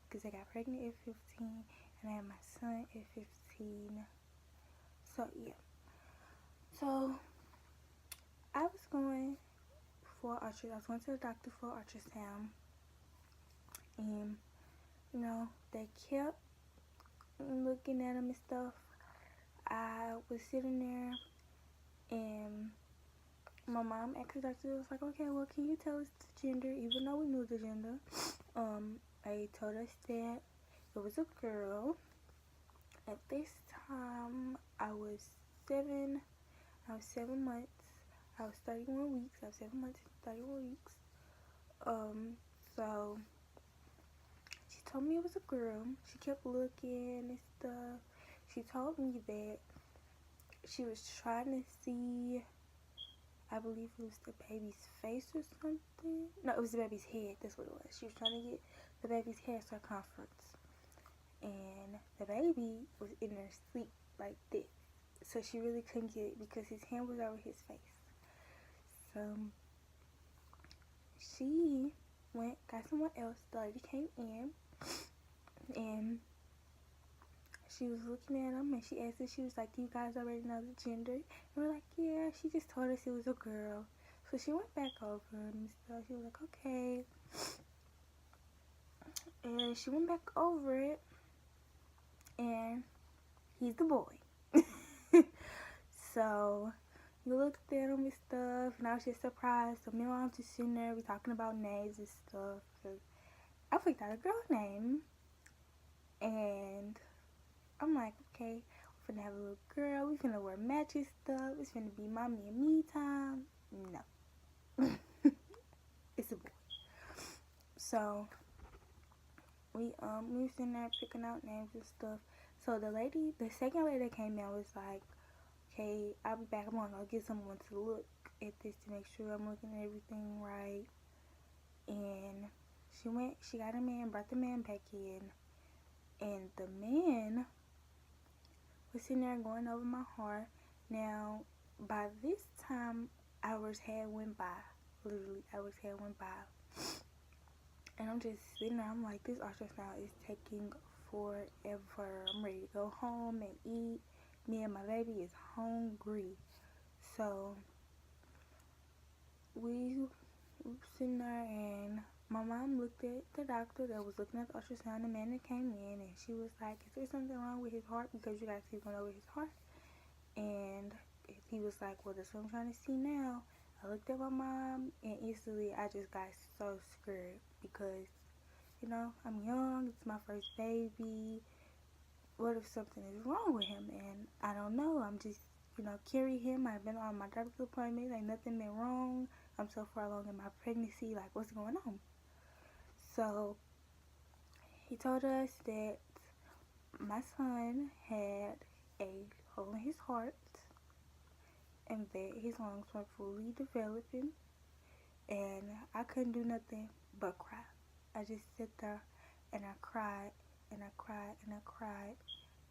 because I got pregnant at 15 and I had my son at 15. So yeah. So I was going I was going to the doctor for ultrasound, and they kept looking at him and stuff. I was sitting there, and my mom asked the doctor, was like, okay, well, can you tell us the gender? Even though we knew the gender, they told us that it was a girl. At this time, I was 7 months. I was 31 weeks. I was 7 months, 31 weeks. So she told me it was a girl. She kept looking and stuff. She told me that she was trying to see, I believe it was the baby's face or something. No, it was the baby's head. That's what it was. She was trying to get the baby's head circumference. And the baby was in her sleep like this. So she really couldn't get it because his hand was over his face. So she got someone else. The lady came in, and she was looking at him, and she asked us, she was like, do you guys already know the gender? And we're like, yeah, she just told us it was a girl. So she went back over and stuff. She was like, okay. And she went back over it, and he's the boy. So we looked at him and stuff, and I was just surprised. So me and mom just sitting there, we talking about names and stuff. So I picked out a girl name, and I'm like, okay, we're finna have a little girl. We finna wear matching stuff. It's finna be mommy and me time. No, it's a boy. So we were sitting there picking out names and stuff. So the second lady that came in was like, okay, I'll be back. I'm gonna go get someone to look at this to make sure I'm looking at everything right. And she got a man, brought the man back in, and the man was sitting there going over my heart. Now, by this time, hours had went by. Literally, hours had went by. And I'm just sitting there, I'm like, this ultrasound is taking forever. I'm ready to go home and eat. Me and my baby is hungry. So we were sitting there, and my mom looked at the doctor that was looking at the ultrasound. The man that came in, and she was like, is there something wrong with his heart? Because you guys keep going over his heart. And he was like, well, that's what I'm trying to see now. I looked at my mom, and instantly I just got so scared because, I'm young. It's my first baby. What if something is wrong with him? And I don't know. I'm just, carry him. I've been on my doctor's appointment. Ain't nothing been wrong. I'm so far along in my pregnancy. Like, what's going on? So he told us that my son had a hole in his heart and that his lungs were fully developing, and I couldn't do nothing but cry. I just sit there and I cried and I cried and I cried,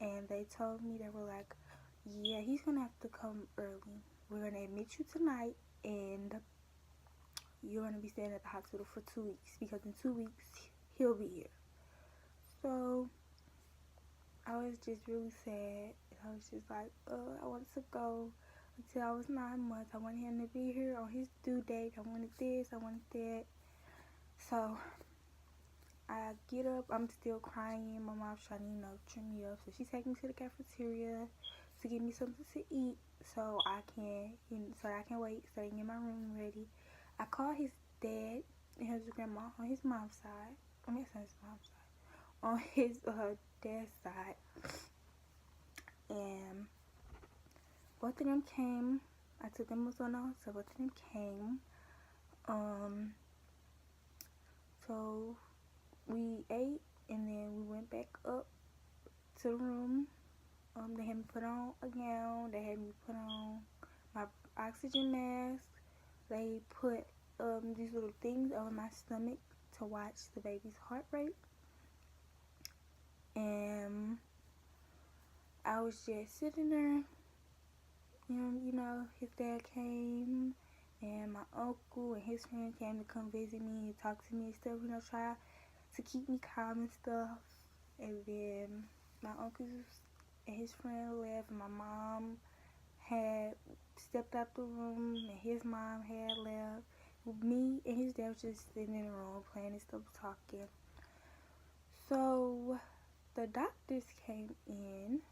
and they told me, they were like, yeah, he's gonna have to come early. We're gonna admit you tonight, and you're gonna be staying at the hospital for 2 weeks because in 2 weeks he'll be here. So I was just really sad. I was just like, I wanted to go until I was 9 months. I wanted him to be here on his due date. I wanted this, I wanted that. So I get up, I'm still crying. My mom's trying to, trim me up. So she takes me to the cafeteria to get me something to eat so I can, wait, so I can get my room ready. I call his dad and his grandma on his mom's side. I mean, it's on his mom's side. On his dad's side. And both of them came. I took them what's going on, so both of them came. So we ate, and then we went back up to the room. They had me put on a gown. They had me put on my oxygen mask. They put these little things over my stomach to watch the baby's heart rate. And I was just sitting there. His dad came, and my uncle and his friend came to come visit me and talk to me and stuff, try to keep me calm and stuff. And then my uncle and his friend left, and my mom had stepped out the room, and his mom had left. Me and his dad was just sitting in the room playing and stuff, talking. So the doctors came in,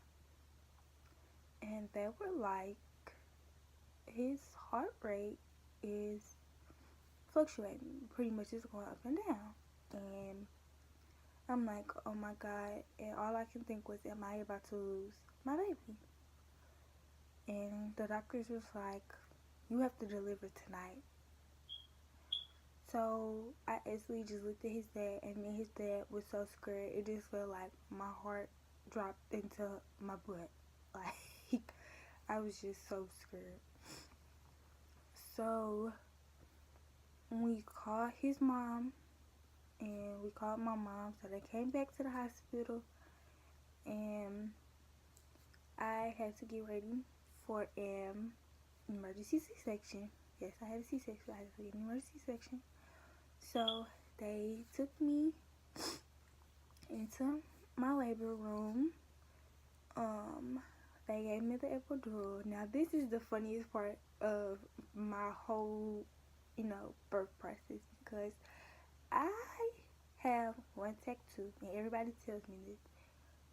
and they were like, his heart rate is fluctuating, pretty much it's going up and down. And I'm like, oh my God, and all I can think was, am I about to lose my baby? And the doctors was like, you have to deliver tonight. So I instantly just looked at his dad, and me and his dad was so scared. It just felt like my heart dropped into my butt. Like, I was just so scared. So we called his mom, and we called my mom. So they came back to the hospital, and I had to get ready for an emergency C-section. Yes, I had a C-section. I had to get an emergency C-section. So they took me into my labor room. They gave me the epidural. Now this is the funniest part of my whole, birth process, because I have one tattoo, and everybody tells me this,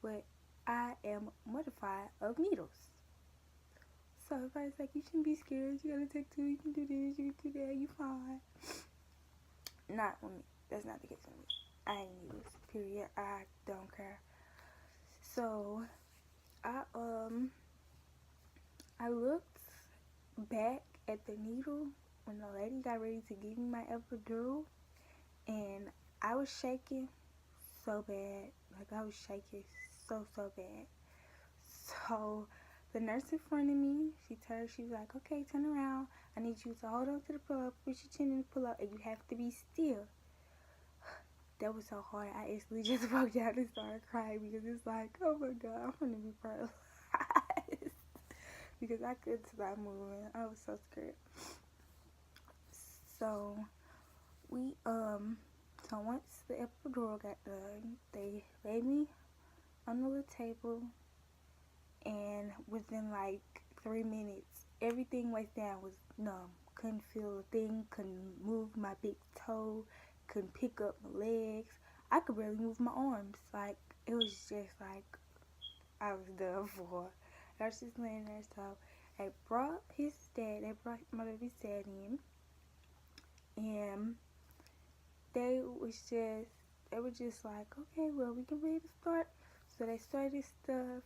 but I am mortified of needles. So everybody's like, you shouldn't be scared. You got a tattoo. You can do this. You can do that. You fine. Not with me. That's not the case with me. I ain't needles. Period. I don't care. So I looked back at the needle when the lady got ready to give me my epidural, and I was shaking so bad. Like, I was shaking so bad. So the nurse in front of me, she was like, okay, turn around. I need you to hold on to the pillow, put your chin in the pillow, and you have to be still. That was so hard. I instantly just broke down and started crying, because it's like, oh my God, I'm gonna be paralyzed. Because I couldn't stop moving. I was so scared. So so once the epidural got done, they laid me on the little table, and within like 3 minutes, everything right down was numb. Couldn't feel a thing, couldn't move my big toe, couldn't pick up my legs. I could barely move my arms. Like, it was just like I was done for. I was just laying there. So they brought my baby's dad in, and they were just like, okay, well, we can ready to start. So they started stuff.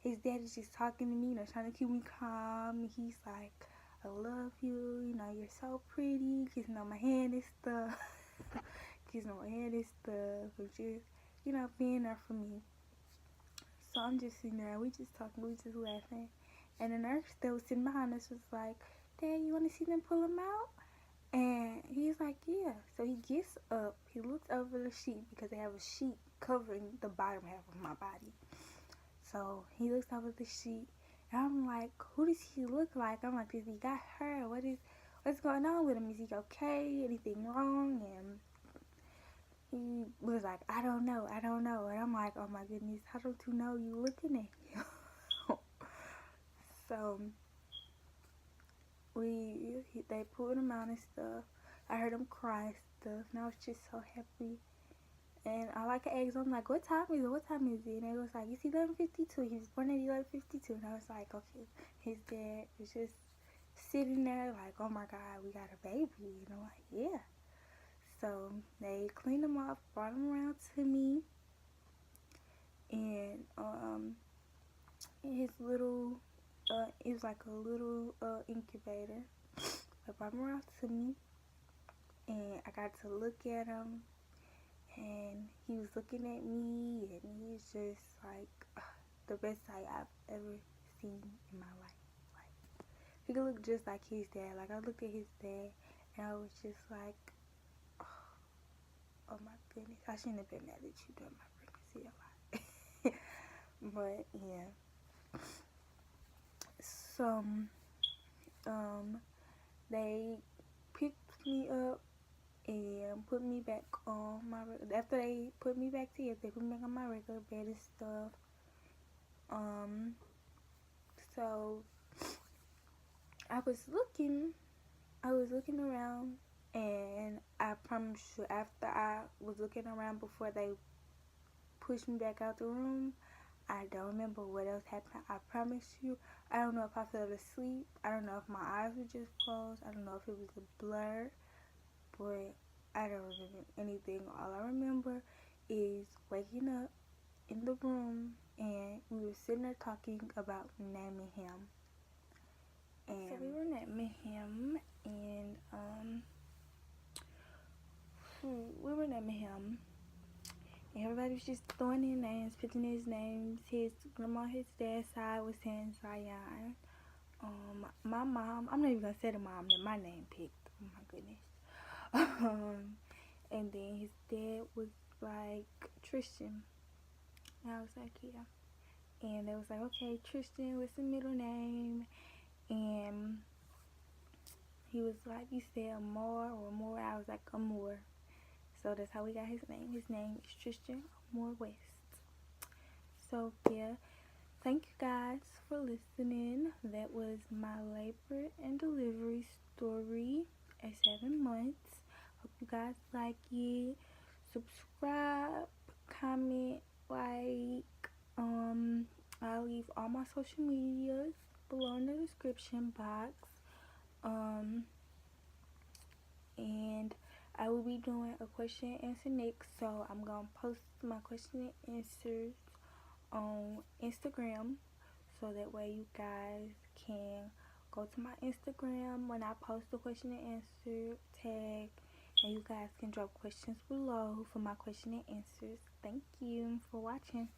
His dad is just talking to me, trying to keep me calm. He's like, I love you, you're so pretty, kissing on my hand and stuff. Kissing on my hand and stuff. And just, being there for me. So I'm just sitting there, we just talking, we just laughing. And the nurse that was sitting behind us was like, Dad, you want to see them pull him out? And he's like, yeah. So he gets up, he looks over the sheet, because they have a sheet covering the bottom half of my body. So he looks over the sheet, and I'm like, who does he look like? I'm like, does he got hurt? What's going on with him? Is he okay? Anything wrong? And he was like, I don't know. And I'm like, oh my goodness, how don't you know? You looking at me. So they pulled him out and stuff. I heard him cry and stuff, and I was just so happy. And I like asked him, like, what time is it? And it was like, it's 11:52. He was born at 11:52. And I was like, okay. His dad was just sitting there like, oh my God, we got a baby. And I'm like, yeah. So they cleaned him up, brought him around to me. And his little, it was like a little incubator. They brought him around to me. And I got to look at him. And he was looking at me, and he was just like the best sight I've ever seen in my life. Like, he could look just like his dad. Like, I looked at his dad, and I was just like, oh my goodness, I shouldn't have been mad at you during my pregnancy a lot. But yeah. So they picked me up, and put me back on my after they put me back together, they put me back on my regular bed and stuff. So I was looking around, and I promise you, after I was looking around before they pushed me back out the room, I don't remember what else happened. I promise you, I don't know if I fell asleep. I don't know if my eyes were just closed. I don't know if it was a blur, but I don't remember anything. All I remember is waking up in the room, and we were sitting there talking about naming him. And so we were naming him, and everybody was just throwing in names, picking his names. His grandma, his dad's side was saying Zion. My mom, I'm not even gonna say the mom that my name picked. Oh my goodness. And then his dad was like Tristan. And I was like, yeah. And they was like, okay, Tristan, what's the middle name? And he was like, you said Amor or Amor. I was like, Amor. So that's how we got his name. His name is Tristan Amor West. So yeah, thank you guys for listening. That was my labor and delivery story at 7 months. Hope you guys like it. Subscribe, comment, like. I'll leave all my social medias below in the description box. And I will be doing a question and answer next, so I'm gonna post my question and answers on Instagram, so that way you guys can go to my Instagram when I post the question and answer tag, and you guys can drop questions below for my question and answers. Thank you for watching.